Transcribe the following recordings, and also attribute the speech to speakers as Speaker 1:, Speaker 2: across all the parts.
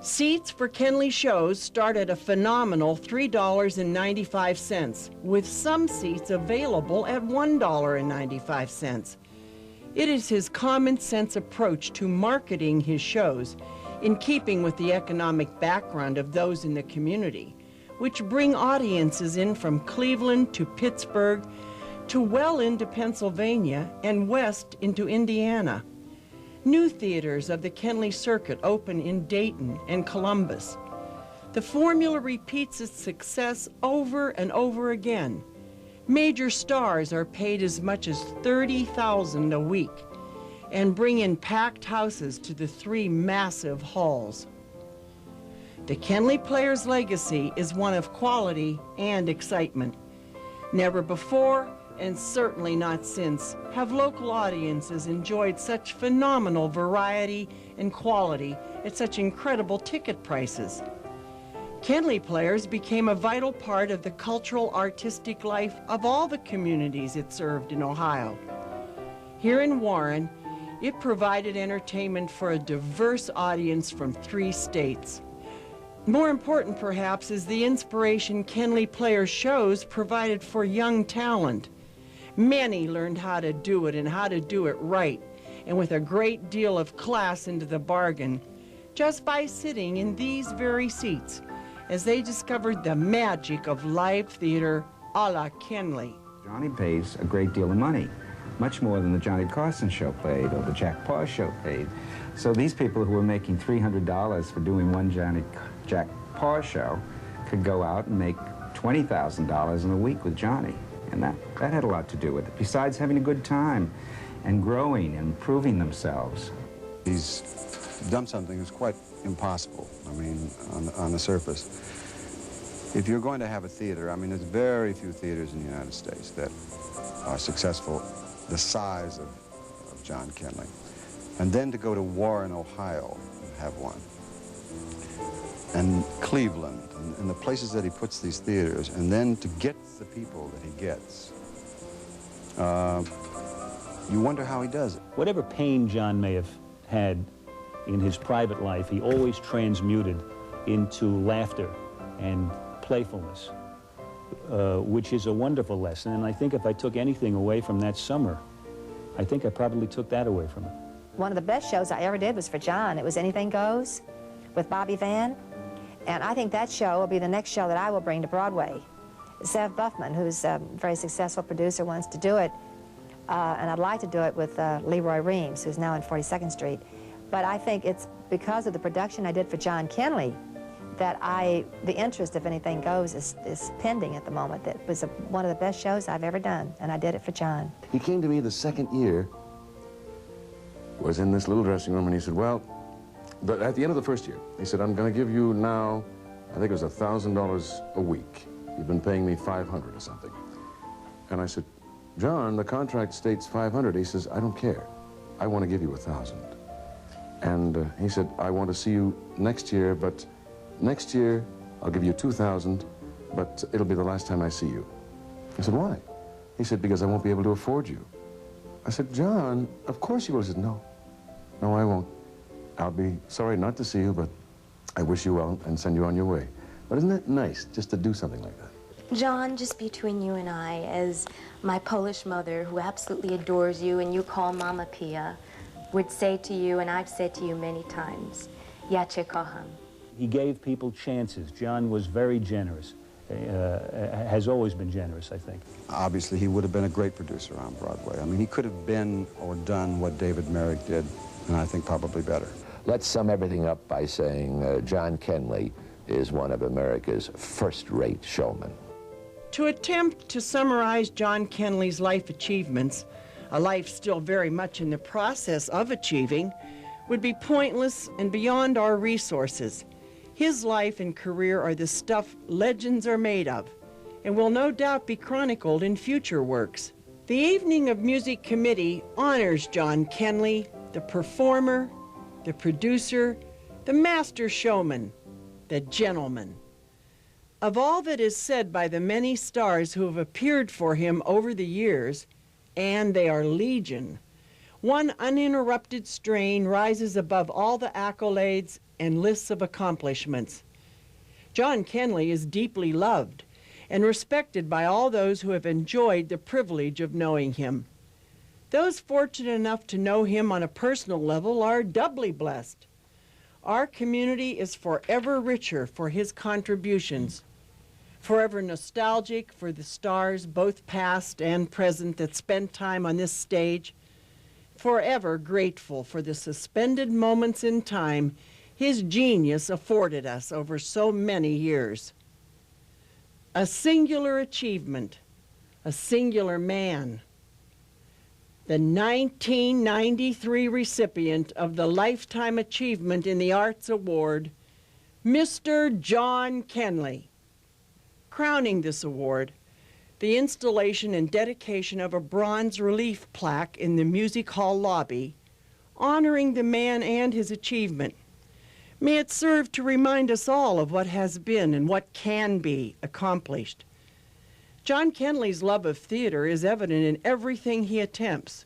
Speaker 1: Seats for Kenley shows start at a phenomenal $3.95, with some seats available at $1.95. It is his common sense approach to marketing his shows, in keeping with the economic background of those in the community, which bring audiences in from Cleveland to Pittsburgh to well into Pennsylvania and west into Indiana. New theaters of the Kenley circuit open in Dayton and Columbus. The formula repeats its success over and over again. Major stars are paid as much as $30,000 a week and bring in packed houses to the 3 massive halls. The Kenley Players' legacy is one of quality and excitement. Never before, and certainly not since, have local audiences enjoyed such phenomenal variety and quality at such incredible ticket prices. Kenley Players became a vital part of the cultural artistic life of all the communities it served in Ohio. Here in Warren, it provided entertainment for a diverse audience from 3 states. More important, perhaps, is the inspiration Kenley Players shows provided for young talent. Many learned how to do it and how to do it right, and with a great deal of class into the bargain, just by sitting in these very seats, as they discovered the magic of live theater a la Kenley.
Speaker 2: Johnny pays a great deal of money, much more than the Johnny Carson show paid or the Jack Paar show paid. So these people who were making $300 for doing one Jack Paar show could go out and make $20,000 in a week with Johnny. And that had a lot to do with it, besides having a good time and growing and improving themselves.
Speaker 3: He's done something that's quite impossible, I mean, on the surface. If you're going to have a theater, I mean, there's very few theaters in the United States that are successful the size of John Kenley. And then to go to Warren, Ohio, and have one. And Cleveland, and the places that he puts these theaters, and then to get the people that he gets. You wonder how he does it.
Speaker 4: Whatever pain John may have had in his private life, he always transmuted into laughter and playfulness, which is a wonderful lesson. And I think if I took anything away from that summer, I think I probably took that away from it.
Speaker 5: One of the best shows I ever did was for John. It was Anything Goes with Bobby Van. And I think that show will be the next show that I will bring to Broadway. Zev Buffman, who's a very successful producer, wants to do it. And I'd like to do it with Leroy Reams, who's now on 42nd Street. But I think it's because of the production I did for John Kenley that the interest, if Anything Goes, is pending at the moment. It was one of the best shows I've ever done, and I did it for John.
Speaker 6: He came to me the second year, was in this little dressing room, and he said, well, but at the end of the first year, he said, I'm going to give you now, I think it was $1,000 a week. You've been paying me $500 or something. And I said, John, the contract states $500. He says, I don't care. I want to give you $1,000. And he said, I want to see you next year, but next year I'll give you $2,000, but it'll be the last time I see you. I said, why? He said, because I won't be able to afford you. I said, John, of course you will. He said, no, I won't. I'll be sorry not to see you, but I wish you well and send you on your way. But isn't it nice just to do something like that?
Speaker 7: John, just between you and I, as my Polish mother, who absolutely adores you and you call Mama Pia, would say to you, and I've said to you many times, Ja cię kocham.
Speaker 4: He gave people chances. John was very generous, has always been generous, I think.
Speaker 3: Obviously, he would have been a great producer on Broadway. I mean, he could have been or done what David Merrick did, and I think probably better.
Speaker 8: Let's sum everything up by saying John Kenley is one of America's first-rate showmen.
Speaker 1: To attempt to summarize John Kenley's life achievements, a life still very much in the process of achieving, would be pointless and beyond our resources. His life and career are the stuff legends are made of, and will no doubt be chronicled in future works. The Evening of Music Committee honors John Kenley, the performer, the producer, the master showman, the gentleman. Of all that is said by the many stars who have appeared for him over the years, and they are legion, one uninterrupted strain rises above all the accolades and lists of accomplishments. John Kenley is deeply loved and respected by all those who have enjoyed the privilege of knowing him. Those fortunate enough to know him on a personal level are doubly blessed. Our community is forever richer for his contributions, forever nostalgic for the stars, both past and present, that spent time on this stage, forever grateful for the suspended moments in time his genius afforded us over so many years. A singular achievement, a singular man. The 1993 recipient of the Lifetime Achievement in the Arts Award, Mr. John Kenley. Crowning this award, the installation and dedication of a bronze relief plaque in the Music Hall lobby, honoring the man and his achievement. May it serve to remind us all of what has been and what can be accomplished. John Kenley's love of theater is evident in everything he attempts.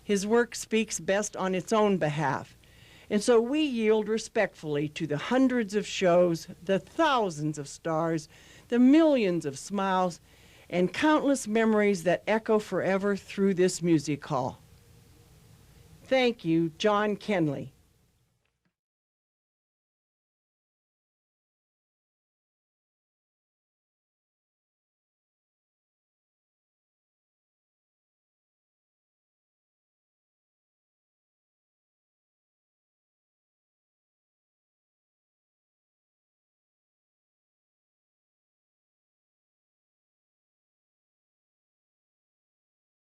Speaker 1: His work speaks best on its own behalf, and so we yield respectfully to the hundreds of shows, the thousands of stars, the millions of smiles, and countless memories that echo forever through this music hall. Thank you, John Kenley.